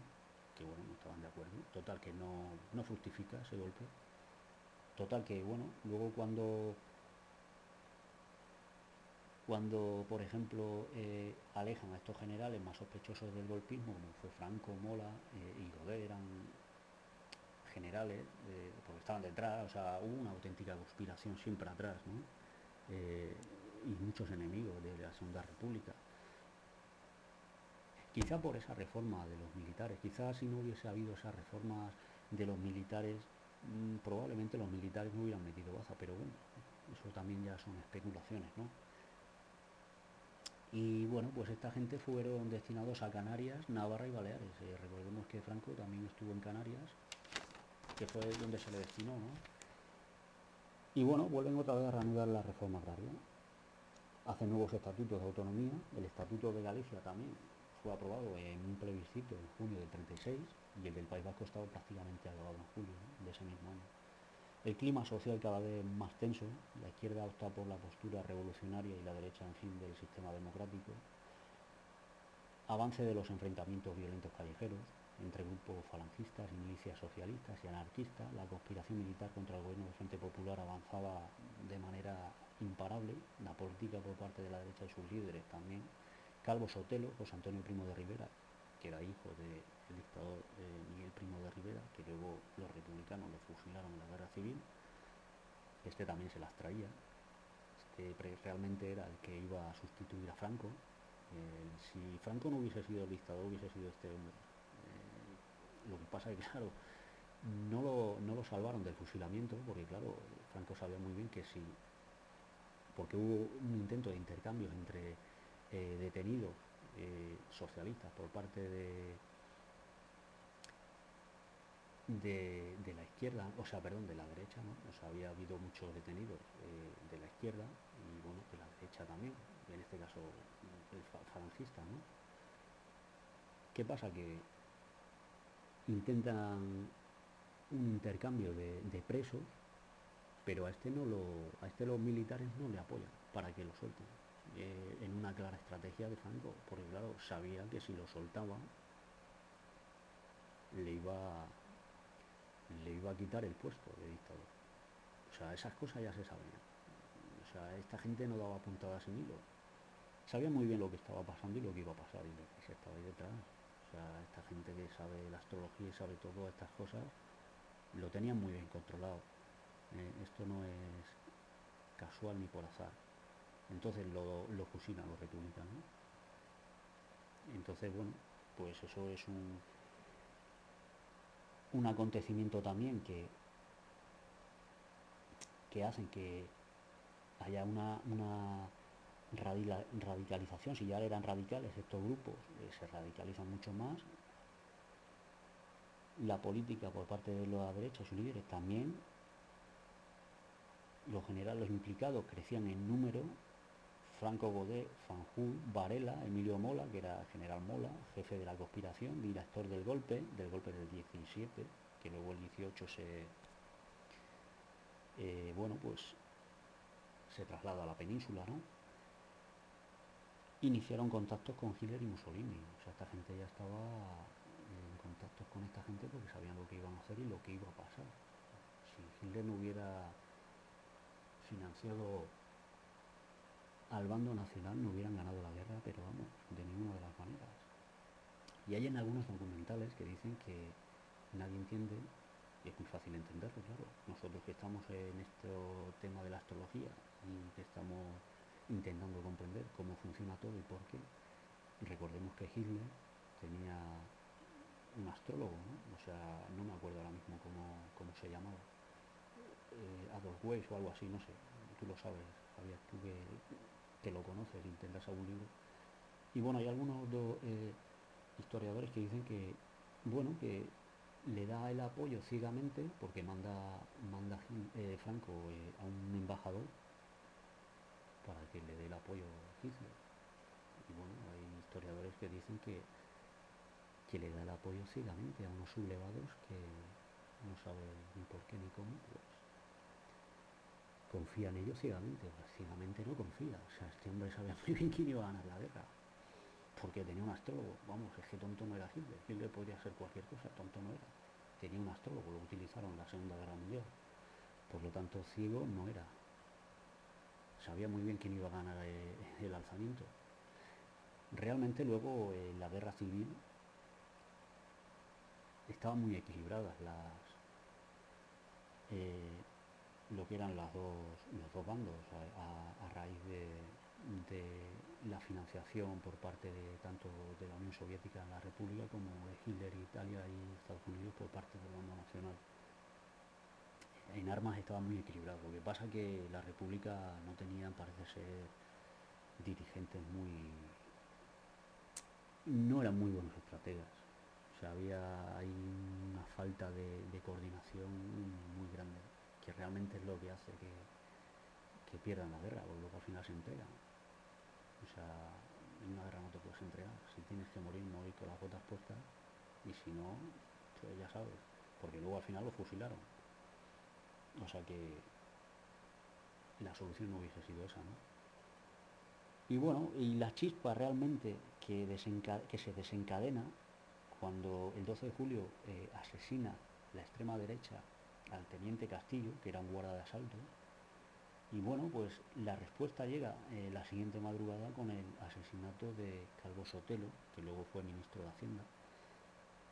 que bueno, no estaban de acuerdo. Total que no fructifica ese golpe. Total que bueno, luego cuando por ejemplo alejan a estos generales más sospechosos del golpismo, como fue Franco, Mola y Godet, eran generales, porque estaban detrás, o sea, hubo una auténtica conspiración siempre atrás, ¿no? Y muchos enemigos de la Segunda República. Quizá por esa reforma de los militares, quizá si no hubiese habido esas reformas de los militares, probablemente los militares no hubieran metido baza, pero bueno, eso también ya son especulaciones, ¿no? Y bueno, pues esta gente fueron destinados a Canarias, Navarra y Baleares. Recordemos que Franco también estuvo en Canarias, que fue donde se le destinó, ¿no? Y bueno, vuelven otra vez a reanudar la reforma agraria. Hacen nuevos estatutos de autonomía. El Estatuto de Galicia también fue aprobado en un plebiscito en junio del 36 y el del País Vasco estaba prácticamente aprobado en julio, ¿no?, de ese mismo año. El clima social cada vez más tenso, la izquierda opta por la postura revolucionaria y la derecha, en fin, del sistema democrático. Avance de los enfrentamientos violentos callejeros entre grupos falangistas y milicias socialistas y anarquistas. La conspiración militar contra el gobierno del Frente Popular avanzaba de manera imparable. La política por parte de la derecha y sus líderes también. Calvo Sotelo, José Antonio Primo de Rivera, que era hijo del dictador Miguel Primo de Rivera, que luego los republicanos lo fusilaron en la guerra civil. Este también se las traía. Este realmente era el que iba a sustituir a Franco. Si Franco no hubiese sido el dictador, hubiese sido este hombre. Lo que pasa es que, claro, no lo salvaron del fusilamiento, porque, claro, Franco sabía muy bien que sí, porque hubo un intento de intercambios entre detenidos socialistas por parte de la izquierda, o sea, perdón, de la derecha, ¿no? O sea, había habido muchos detenidos de la izquierda y, bueno, de la derecha también, en este caso el falangista, ¿no? ¿Qué pasa? Que intentan un intercambio de presos, pero a este los militares no le apoyan para que lo suelten, en una clara estrategia de Franco, porque claro, sabía que si lo soltaba le iba, le iba a quitar el puesto de dictador. O sea, esas cosas ya se sabían. O sea, esta gente no daba puntadas sin hilo. Sabía muy bien lo que estaba pasando y lo que iba a pasar y lo que se estaba ahí detrás. O sea, esta gente que sabe la astrología y sabe todas estas cosas, lo tenían muy bien controlado. Esto no es casual ni por azar. Entonces lo fusilan los republicanos. Entonces, bueno, pues eso es un acontecimiento también que hacen que haya una radicalización. Si ya eran radicales estos grupos, se radicalizan mucho más. La política por parte de la derecha y sus líderes también. Los generales implicados crecían en número. Franco, Godet, Fanjul, Varela, Emilio Mola, que era el general Mola, jefe de la conspiración, director del golpe del 17, que luego el 18 bueno, pues se traslada a la península, ¿no? Iniciaron contactos con Hitler y Mussolini. O sea, esta gente ya estaba en contactos con esta gente porque sabían lo que iban a hacer y lo que iba a pasar. Si Hitler no hubiera financiado al bando nacional, no hubieran ganado la guerra, pero vamos, de ninguna de las maneras. Y hay en algunos documentales que dicen que nadie entiende, y es muy fácil entenderlo, claro. Nosotros que estamos en este tema de la astrología y que estamos intentando comprender cómo funciona todo y por qué, recordemos que Hitler tenía un astrólogo, ¿no? O sea, no me acuerdo ahora mismo cómo se llamaba. Adolf Weiss o algo así, no sé. Tú lo sabes, Javier, tú que lo conoces y tendrás algún libro. Y bueno, hay algunos historiadores que dicen que, bueno, que le da el apoyo ciegamente porque manda Franco a un embajador para que le dé el apoyo a Hitler. Y bueno, hay historiadores que dicen que le da el apoyo ciegamente a unos sublevados que no sabe ni por qué ni cómo, pues confía en ellos ciegamente. Pues ciegamente no confía. O sea, este hombre sabía muy bien quién iba a ganar la guerra. Porque tenía un astrólogo. Vamos, es que tonto no era Hitler. Hitler podría ser cualquier cosa, tonto no era. Tenía un astrólogo, lo utilizaron en la Segunda Guerra Mundial. Por lo tanto, ciego no era. Sabía muy bien quién iba a ganar el alzamiento. Realmente luego la guerra civil estaban muy equilibradas eh, lo que eran los dos bandos a raíz de la financiación por parte de tanto de la Unión Soviética en la República como de Hitler, Italia y Estados Unidos por parte del bando nacional. En armas estaba muy equilibrado. Lo que pasa es que la República no tenía, parece ser, dirigentes no eran muy buenos estrategas. O sea, hay una falta de coordinación muy grande, que realmente es lo que hace que pierdan la guerra, o luego al final se entregan. O sea, en una guerra no te puedes entregar. Si tienes que morir, morir con las botas puestas, y si no, pues ya sabes, porque luego al final lo fusilaron. O sea que la solución no hubiese sido esa, ¿no? Y bueno, y la chispa realmente que se desencadena cuando el 12 de julio asesina la extrema derecha al teniente Castillo, que era un guarda de asalto, y bueno, pues la respuesta llega la siguiente madrugada con el asesinato de Calvo Sotelo, que luego fue ministro de Hacienda.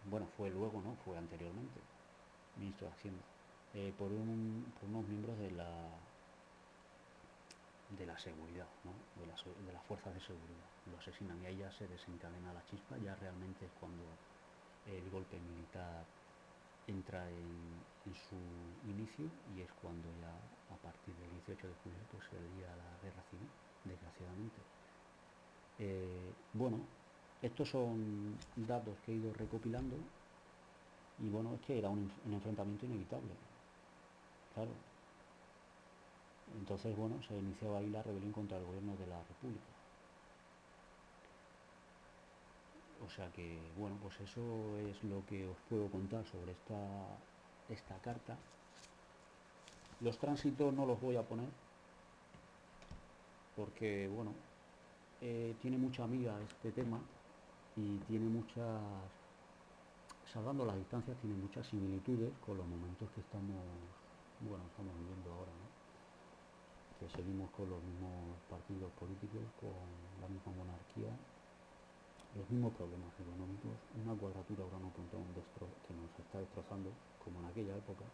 Bueno, fue luego, ¿no? Fue anteriormente ministro de Hacienda. Por unos miembros de la seguridad, ¿no? de las fuerzas de seguridad. Lo asesinan y ahí ya se desencadena la chispa, ya realmente es cuando el golpe militar entra en su inicio y es cuando ya a partir del 18 de julio pues se lía la guerra civil, desgraciadamente. Bueno, estos son datos que he ido recopilando y bueno, es que era un enfrentamiento inevitable, claro. Entonces, bueno, se inició ahí la rebelión contra el gobierno de la República. O sea que, bueno, pues eso es lo que os puedo contar sobre esta carta. Los tránsitos no los voy a poner porque, bueno, tiene mucha amiga este tema y tiene muchas, salvando las distancias, tiene muchas similitudes con los momentos que estamos viviendo ahora, ¿no? Que seguimos con los mismos partidos políticos, con la misma monarquía, los mismos problemas económicos, una cuadratura Urano-Plutón que nos está destrozando, como en aquella época,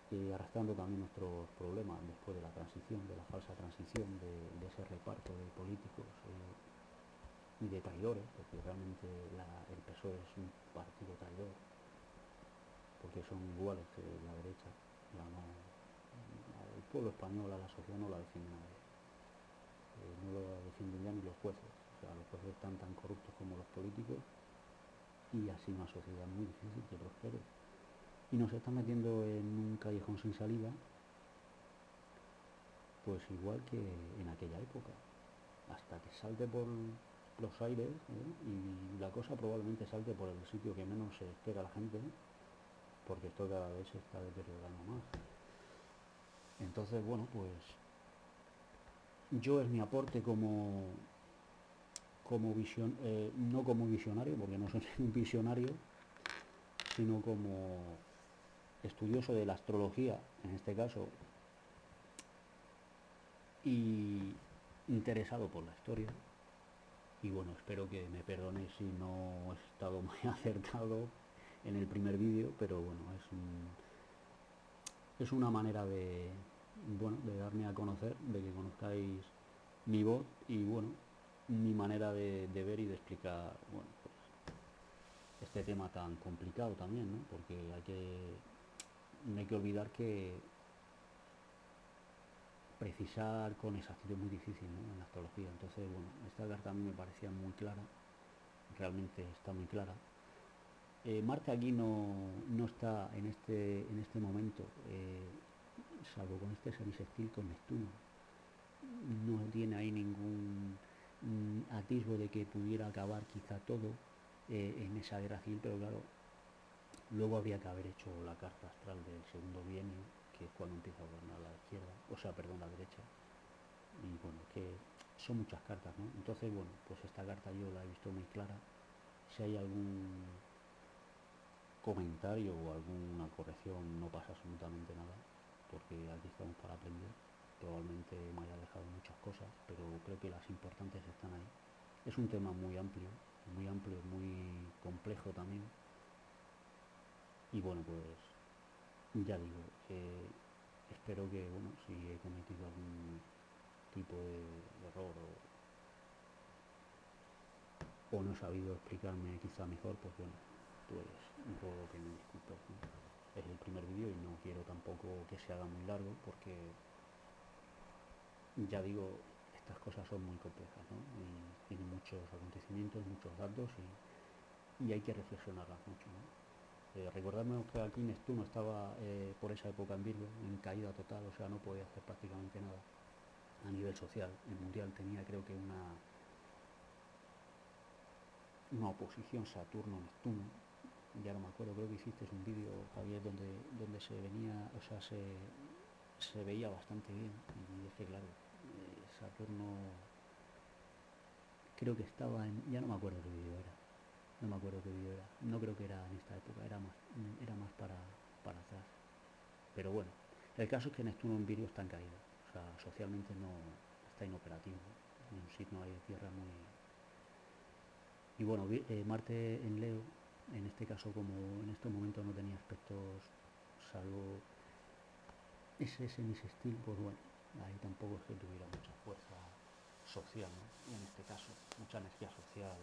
y arrastrando también nuestros problemas después de la transición, de la falsa transición, de ese reparto de políticos y de traidores, porque realmente el PSOE es un partido traidor, porque son iguales que la derecha. Ya no, el pueblo español, a la sociedad no la defiende nadie, no lo defienden ya ni los jueces. O sea, los jueces están tan corruptos como los políticos y así una sociedad muy difícil que prospere. Y nos están metiendo en un callejón sin salida, pues igual que en aquella época, hasta que salte por los aires, y la cosa probablemente salte por el sitio que menos se espera la gente, porque esto cada vez se está deteriorando más. Entonces, bueno, pues yo es mi aporte como visión, no como visionario, porque no soy un visionario, sino como estudioso de la astrología, en este caso, y interesado por la historia. Y bueno, espero que me perdonéis si no he estado muy acertado en el primer vídeo, pero bueno, es una manera de darme a conocer, de que conozcáis mi voz y bueno, mi manera de ver y de explicar, bueno, pues, este tema tan complicado también, ¿no? Porque no hay que olvidar que precisar con exactitud es muy difícil, ¿no? En la astrología. Entonces, bueno, esta carta a mí me parecía muy clara, realmente está muy clara. Marte aquí no está en este momento, salvo con este semisextil con Neptuno. No tiene ahí ningún atisbo de que pudiera acabar quizá todo en esa guerra civil, pero claro, luego habría que haber hecho la carta astral del segundo bienio, que es cuando empieza a gobernar la izquierda, o sea, perdón, la derecha. Y bueno, que son muchas cartas, ¿no? Entonces, bueno, pues esta carta yo la he visto muy clara. Si hay algún comentario o alguna corrección, no pasa absolutamente nada, porque aquí estamos para aprender. Probablemente me haya dejado muchas cosas, pero creo que las importantes están ahí. Es un tema muy amplio, muy complejo también. Y bueno, pues ya digo, espero que, bueno, si he cometido algún tipo de error o no he sabido explicarme quizá mejor, pues bueno, pues ruego que me disculpes, ¿no? Es el primer vídeo y no quiero tampoco que se haga muy largo porque ya digo, estas cosas son muy complejas, ¿no? Y tienen muchos acontecimientos, muchos datos y hay que reflexionarlas mucho, ¿no? Recordadme que aquí Neptuno estaba por esa época en Virgo, en caída total, o sea, no podía hacer prácticamente nada a nivel social. El mundial tenía creo que una oposición Saturno-Neptuno, ya no me acuerdo, creo que hiciste un vídeo, Javier, donde se venía, o sea, se veía bastante bien. Y es que, claro, Saturno creo que estaba en, ya no me acuerdo qué vídeo era, no me acuerdo qué vídeo era, no creo que era en esta época, era más para atrás. Pero bueno, el caso es que Neptuno en Virgo está en caída, o sea, socialmente no está inoperativo, en un signo ahí de tierra muy. Y bueno, Marte en Leo, en este caso como en estos momentos no tenía aspectos salvo ese semisextil, pues bueno, ahí tampoco es que tuviera mucha fuerza social, ¿no? En este caso, mucha energía social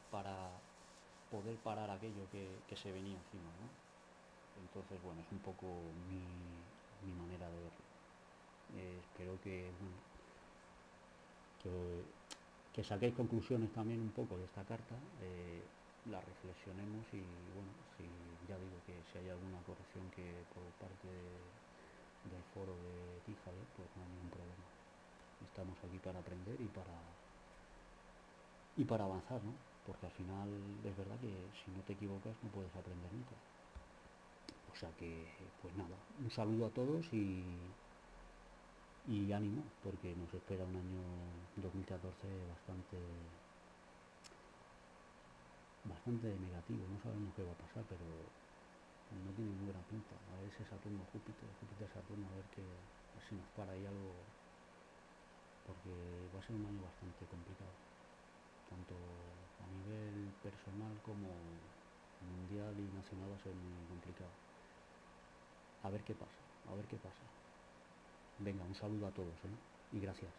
para poder parar aquello que se venía encima, ¿no? Entonces, bueno, es un poco mi manera de verlo. Espero que, bueno, que, que saquéis conclusiones también un poco de esta carta, la reflexionemos y bueno, si ya digo que si hay alguna corrección que por parte del foro de ti, Javier, pues no hay ningún problema. Estamos aquí para aprender y para avanzar, ¿no? Porque al final es verdad que si no te equivocas no puedes aprender nunca. O sea que, pues nada, un saludo a todos y ánimo, porque nos espera un año 2014 bastante negativo. No sabemos qué va a pasar, pero no tiene muy buena pinta. A ver ese Saturno-Júpiter, Júpiter-Saturno, a ver si nos para ahí algo, porque va a ser un año bastante complicado, tanto a nivel personal como mundial y nacional va a ser muy complicado. A ver qué pasa, a ver qué pasa. Venga, un saludo a todos, ¿eh? Y gracias.